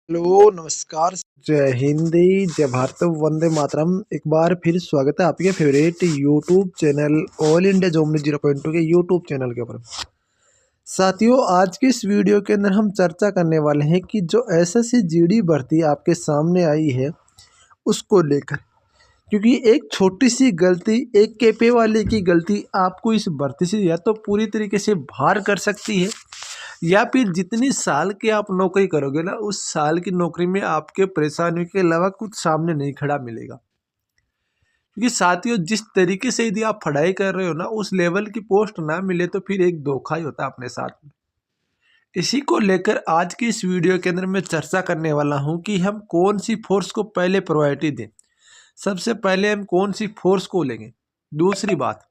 Hello, नमस्कार, जय हिंदी, जय भारत, वंदे मातरम। एक बार फिर स्वागत है आपके favourite YouTube channel all India जोमनी 0.2 के यूट्यूब चैनल के ऊपर। साथियों, आज की इस वीडियो के अंदर हम चर्चा करने वाले हैं कि जो एसएससी जीडी भर्ती आपके सामने आई है उसको लेकर, क्योंकि एक छोटी सी गलती, एक केपे वाले की गलती आपको इस भर्ती से या तो पूरी तरीके से बाहर कर सकती है, या फिर जितनी साल की आप नौकरी करोगे ना, उस साल की नौकरी में आपके परेशानियों के अलावा कुछ सामने नहीं खड़ा मिलेगा। क्योंकि साथियों, जिस तरीके से यदि आप पढ़ाई कर रहे हो ना, उस लेवल की पोस्ट ना मिले तो फिर एक धोखा ही होता है अपने साथ में। इसी को लेकर आज की इस वीडियो के अंदर मैं चर्चा करने वाला हूं कि हम कौन सी फोर्स को पहले प्रायोरिटी दें। सबसे पहले हम कौन सी फोर्स को लेंगे। दूसरी बात,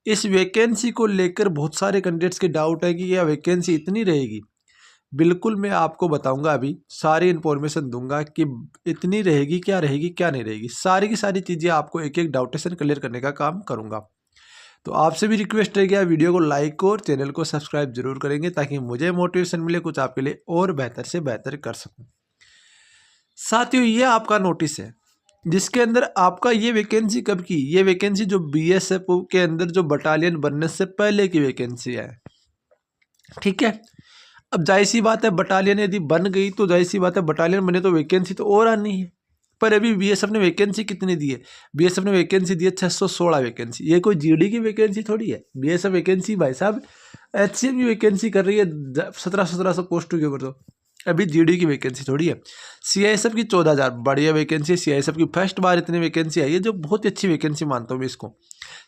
इस वैकेंसी को लेकर बहुत सारे कैंडिडेट्स के डाउट है कि यह वैकेंसी इतनी रहेगी। बिल्कुल मैं आपको बताऊंगा, अभी सारी इन्फॉर्मेशन दूंगा कि इतनी रहेगी, क्या रहेगी, क्या नहीं रहेगी। सारी की सारी चीज़ें आपको एक एक डाउटेशन क्लियर करने का काम करूंगा। तो आपसे भी रिक्वेस्ट है कि आप वीडियो को लाइक और चैनल को सब्सक्राइब जरूर करेंगे, ताकि मुझे मोटिवेशन मिले कुछ आपके लिए और बेहतर से बेहतर कर सकूं। साथियों, ये आपका नोटिस है जिसके अंदर आपका ये वैकेंसी कब की, ये वैकेंसी जो बीएसएफ के अंदर जो बटालियन बनने से पहले की वैकेंसी है। ठीक है, अब जाहिर सी बात है, बटालियन यदि बन गई तो जाहिर सी बात है, बटालियन बने तो वैकेंसी तो और आनी है। पर अभी बीएसएफ ने वैकेंसी कितनी दी है? बीएसएफ ने वैकेंसी दी है 616 वैकेंसी। ये कोई जीडी की वैकेंसी थोड़ी है। बीएसएफ वैकेंसी भाई साहब एचसीएम की वैकेंसी कर रही है 1700 पोस्टों के ऊपर। तो अभी जीडी की वैकेंसी थोड़ी है। सीआईएसएफ की 14,000 बढ़िया वैकेंसी। सीआईएसएफ की फर्स्ट बार इतनी वैकेंसी आई है, जो बहुत अच्छी वैकेंसी मानता हूँ मैं इसको।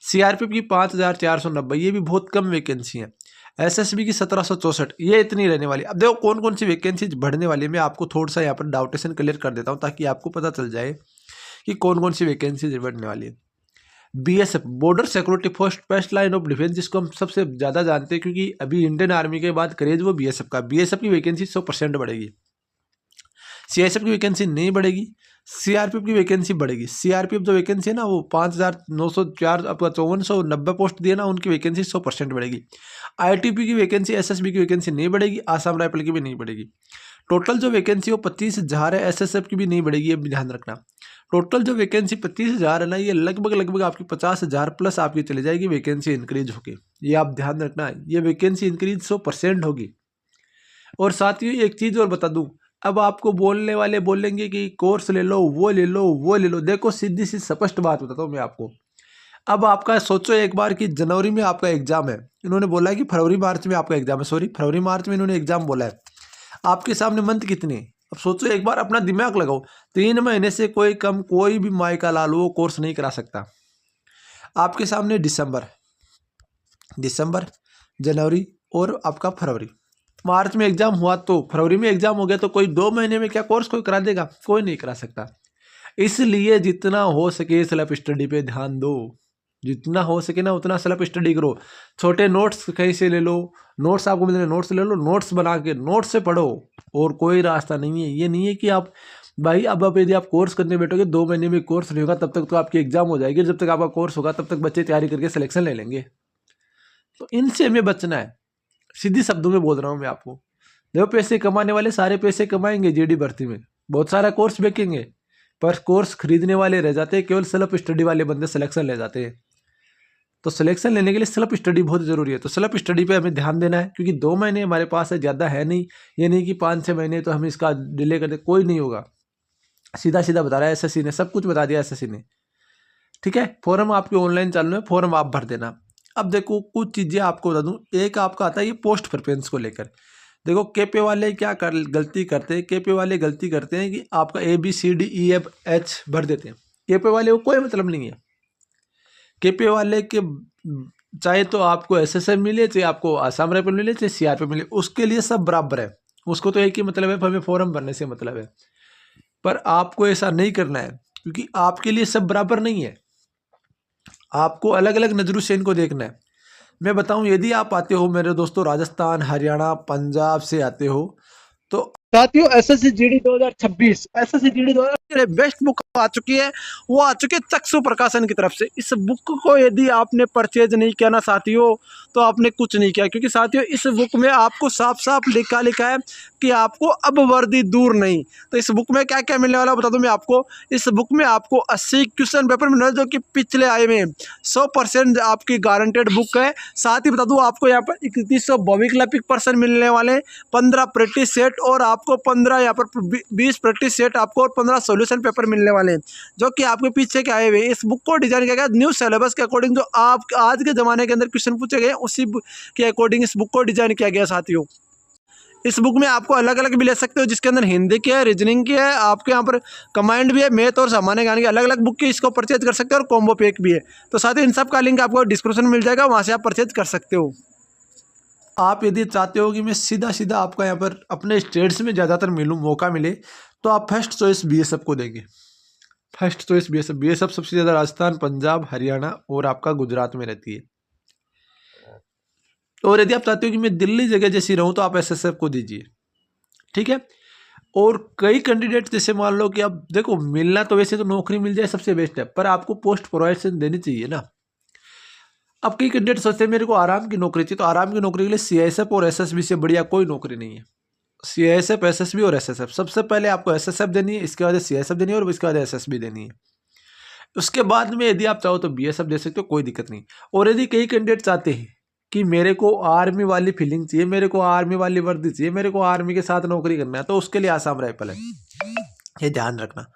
सीआरपीएफ की 5,490, ये भी बहुत कम वैकेंसी है। एसएसबी की 1764, ये इतनी रहने वाली। अब देखो कौन कौन सी वैकेंसी बढ़ने वाली है, मैं आपको थोड़ा सा यहाँ पर डाउटेशन क्लियर कर देता हूँ, ताकि आपको पता चल जाए कि कौन कौन सी वैकेंसी बढ़ने वाली है। BSF, border security force, first line of defence, जिसको हम सबसे ज़्यादा जानते हैं, क्योंकि अभी इंडियन आर्मी के बाद क्रेज वो बीएसएफ का। बीएसएफ की वैकेंसी 100% बढ़ेगी। सीआईएसएफ की वैकेंसी नहीं बढ़ेगी। सीआरपीएफ की वैकेंसी बढ़ेगी। सीआरपीएफ जो वैकेंसी है ना, वो 5,904 आपका 5490 पोस्ट दिए ना, उनकी वैकेंसी 100% बढ़ेगी। आईटीपी की वैकेंसी, एसएसबी की वैकेंसी नहीं बढ़ेगी। आसाम राइफल की भी नहीं बढ़ेगी। टोटल जो वैकेंसी वो 25,000 है। एसएसएफ की भी नहीं बढ़ेगी, ये भी ध्यान रखना। टोटल जो वैकेंसी 25,000 है ना, ये लगभग लगभग आपकी 50,000 प्लस आपकी चली जाएगी वैकेंसी इंक्रीज होगी। ये आप ध्यान रखना, ये वैकेंसी इंक्रीज 100% होगी। और साथ ही एक चीज़ और बता दूं, अब आपको बोलने वाले बोलेंगे कि कोर्स ले लो, वो ले लो, वो ले लो। देखो सीधी सी स्पष्ट बात बताता हूँ मैं आपको। अब आपका सोचो एक बार कि जनवरी में आपका एग्जाम है, इन्होंने बोला है कि फरवरी मार्च में आपका एग्जाम है। सॉरी, फरवरी मार्च में इन्होंने एग्जाम बोला है। आपके सामने मंथ कितने हैं? अब सोचो एक बार, अपना दिमाग लगाओ। 3 महीने से कोई कम, कोई भी मायका लाल वो कोर्स नहीं करा सकता। आपके सामने दिसंबर, जनवरी और आपका फरवरी। मार्च में एग्जाम हुआ तो फरवरी में एग्जाम हो गया, तो कोई 2 महीने में क्या कोर्स कोई करा देगा? कोई नहीं करा सकता। इसलिए जितना हो सके सेल्फ स्टडी पे ध्यान दो। जितना हो सके ना उतना सेल्फ स्टडी करो। छोटे नोट्स कहीं से ले लो, नोट्स आपको मिल रहे, नोट्स ले लो, नोट्स बना के नोट्स से पढ़ो। और कोई रास्ता नहीं है। ये नहीं है कि आप भाई अब यदि आप कोर्स करने बैठोगे, 2 महीने में कोर्स नहीं होगा, तब तक तो आपकी एग्जाम हो जाएगी। जब तक आपका कोर्स होगा तब तक बच्चे तैयारी करके सिलेक्शन ले लेंगे। तो इनसे हमें बचना है। सीधी शब्दों में बोल रहा हूँ मैं आपको। देखो, पैसे कमाने वाले सारे पैसे कमाएंगे जीडी भर्ती में, बहुत सारा कोर्स बेचेंगे, पर कोर्स खरीदने वाले रह जाते हैं। केवल सेल्फ स्टडी वाले बंदे सिलेक्शन ले जाते हैं। तो सिलेक्शन लेने के लिए सेल्फ स्टडी बहुत जरूरी है। तो सेल्फ स्टडी पे हमें ध्यान देना है, क्योंकि 2 महीने हमारे पास है, ज़्यादा है नहीं। ये नहीं कि 5-6 महीने तो हम इसका डिले कर दे, कोई नहीं होगा। सीधा सीधा बता रहा है एसएससी ने, सब कुछ बता दिया एसएससी ने। ठीक है, फॉर्म आपके ऑनलाइन चालू है, फॉर्म आप भर देना। अब देखो कुछ चीज़ें आपको बता दूं। एक आपका आता है ये पोस्ट प्रेफरेंस को लेकर। देखो केपे वाले क्या गलती करते हैं। केपे वाले गलती करते हैं कि आपका ABCDEFH भर देते हैं। केपे वाले को कोई मतलब नहीं है। केपे वाले के चाहे तो आपको एसएसएफ मिले, चाहे आपको आसाम राइफल मिले, चाहे सीआरपीएफ मिले, उसके लिए सब बराबर है। उसको तो एक ही मतलब है, हमें फॉर्म भरने से मतलब है। पर आपको ऐसा नहीं करना है, क्योंकि आपके लिए सब बराबर नहीं है। आपको अलग अलग नज़रों से इनको देखना है। मैं बताऊं, यदि आप आते हो मेरे दोस्तों राजस्थान, हरियाणा, पंजाब से आते हो, तो साथियों SSC GD 2026 SSC GD 2000 best book आ चुकी है, वो आ चुकी है चक्षु प्रकाशन की तरफ से। इस बुक को यदि आपने परचेज नहीं किया ना साथियों, तो आपने कुछ नहीं किया, क्योंकि साथियों इस बुक में आपको साफ साफ लिखा लिखा है कि आपको अब वर्दी दूर नहीं। तो इस बुक में क्या क्या मिलने वाला बता दूं मैं आपको। इस बुक में आपको 80 क्वेश्चन पेपर मिलने वाले, जो कि पिछले आए में 100% आपकी गारंटेड बुक है। साथ ही बता दूं आपको यहाँ पर 3100 भौमिक पर्सन मिलने वाले, 15 प्रैक्टिस सेट और आपको 15 यहाँ पर 20 प्रैक्टिस सेट आपको और 15 सॉल्यूशन पेपर मिलने वाले हैं, जो कि आपके पीछे के आए हुए। इस बुक को डिजाइन किया गया न्यू सिलेबस के अकॉर्डिंग, जो आप आज के ज़माने के अंदर क्वेश्चन पूछे गए उसी के अकॉर्डिंग इस बुक को डिजाइन किया गया साथियों। इस बुक में आपको अलग अलग भी ले सकते हो, जिसके अंदर हिंदी की है, रीजनिंग की है, आपके यहाँ पर कमांड भी है, मैथ और सामान्य ज्ञान की अलग अलग बुक की इसको परचेज कर सकते हो, और कॉम्बो पैक भी है। तो साथ ही इन सब का लिंक आपको डिस्क्रिप्शन में मिल जाएगा, वहाँ से आप परचेज कर सकते हो। आप यदि चाहते हो कि मैं सीधा सीधा आपका यहाँ पर अपने स्टेट्स में ज़्यादातर मौका मिले, तो आप फर्स्ट चॉइस बीएसएफ को देंगे। फर्स्ट चॉइस बीएसएफ सबसे ज़्यादा राजस्थान, पंजाब, हरियाणा और आपका गुजरात में रहती है। और यदि आप चाहते हो कि मैं दिल्ली जगह जैसी रहूं, तो आप एसएसएफ को दीजिए, ठीक है। और कई कैंडिडेट जैसे मान लो कि अब देखो, मिलना तो वैसे तो नौकरी मिल जाए सबसे बेस्ट है, पर आपको पोस्ट प्रोवाइडेशन देनी चाहिए ना। अब कई कैंडिडेट सोचते हैं मेरे को आराम की नौकरी चाहिए, तो आराम की नौकरी के लिए सीआईएसएफ और एसएसबी से बढ़िया कोई नौकरी नहीं है। सीआईएसएफ, एसएसबी और एसएसएफ, सबसे पहले आपको एसएसएफ देनी है, इसके बाद सीआईएसएफ देनी है और इसके बाद एसएसबी देनी है। उसके बाद में यदि आप चाहो तो बीएसएफ दे सकते हो, कोई दिक्कत नहीं। और यदि कई कैंडिडेट चाहते हैं कि मेरे को आर्मी वाली फीलिंग चाहिए, मेरे को आर्मी वाली वर्दी चाहिए, मेरे को आर्मी के साथ नौकरी करना है, तो उसके लिए आसाम राइफल है, ये ध्यान रखना।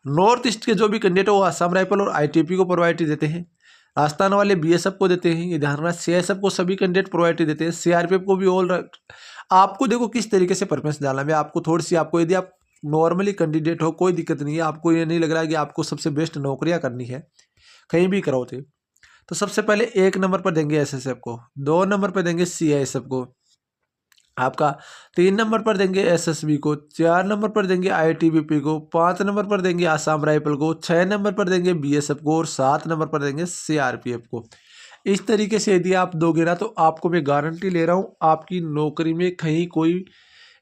नॉर्थ ईस्ट के जो भी कैंडिडेट है वो आसाम राइफल और आईटीपी को प्रोवाइड देते हैं। राजस्थान वाले बीएसएफ को देते हैं, ये ध्यान रखना। सीआईएसएफ को सभी कैंडिडेट प्रोवाइड देते हैं, सीआरपीएफ को भी ऑल। आपको देखो किस तरीके से परफॉर्मेंस डालना है, आपको थोड़ी सी, आपको यदि आप नॉर्मली कैंडिडेट हो कोई दिक्कत नहीं है, आपको ये नहीं लग रहा है कि आपको सबसे बेस्ट नौकरियां करनी है, कहीं भी करो थे, तो सबसे पहले 1 नंबर पर देंगे एसएसएफ को, 2 नंबर पर देंगे सीआईएसएफ को, आपका 3 नंबर पर देंगे एसएसबी को, 4 नंबर पर देंगे आईटीबीपी को, 5 नंबर पर देंगे आसाम राइफल को, 6 नंबर पर देंगे बीएसएफ को और 7 नंबर पर देंगे सीआरपीएफ को। इस तरीके से यदि आप दोगे ना, तो आपको मैं गारंटी ले रहा हूँ आपकी नौकरी में कहीं कोई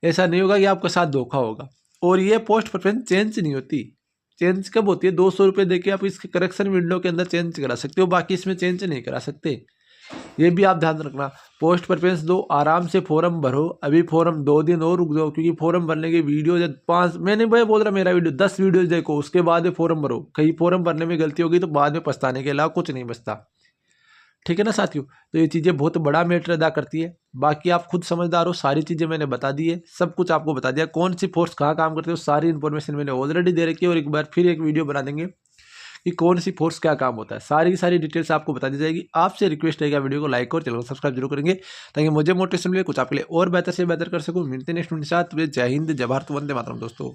ऐसा नहीं होगा कि आपके साथ धोखा होगा। और ये पोस्ट प्रेफरेंस चेंज नहीं होती। चेंज कब होती है? 200 रुपये देके आप इसके करेक्शन विंडो के अंदर चेंज करा सकते हो, बाकी इसमें चेंज नहीं करा सकते। ये भी आप ध्यान रखना। पोस्ट प्रेफरेंस दो, आराम से फॉर्म भरो। अभी फॉर्म 2 दिन और रुक जाओ, क्योंकि फॉर्म भरने के वीडियो जब 5, मैंने भाई बोल रहा मेरा वीडियो 10 वीडियोज देखो, उसके बाद फॉर्म भरो। कहीं फॉर्म भरने में गलती होगी तो बाद में पछताने के अलावा कुछ नहीं बचता, ठीक है ना साथियों। तो ये चीज़ें बहुत बड़ा मैटर अदा करती है। बाकी आप खुद समझदार हो, सारी चीज़ें मैंने बता दी है, सब कुछ आपको बता दिया। कौन सी फोर्स कहाँ काम करते हो सारी इन्फॉर्मेशन मैंने ऑलरेडी दे रखी है, और एक बार फिर एक वीडियो बना देंगे कि कौन सी फोर्स क्या काम होता है, सारी की सारी डिटेल्स आपको बता दी जाएगी। आपसे रिक्वेस्ट रहेगा वीडियो को लाइक और चैनल को सब्सक्राइब जरूर करेंगे, ताकि मुझे मोटिवेशन मिले, कुछ आपके लिए और बेहतर से बेहतर कर सकूँ। मिलते हैं नेक्स्ट वीडियो के साथ। जय हिंद, जय भारत, वंदे मातरम दोस्तों।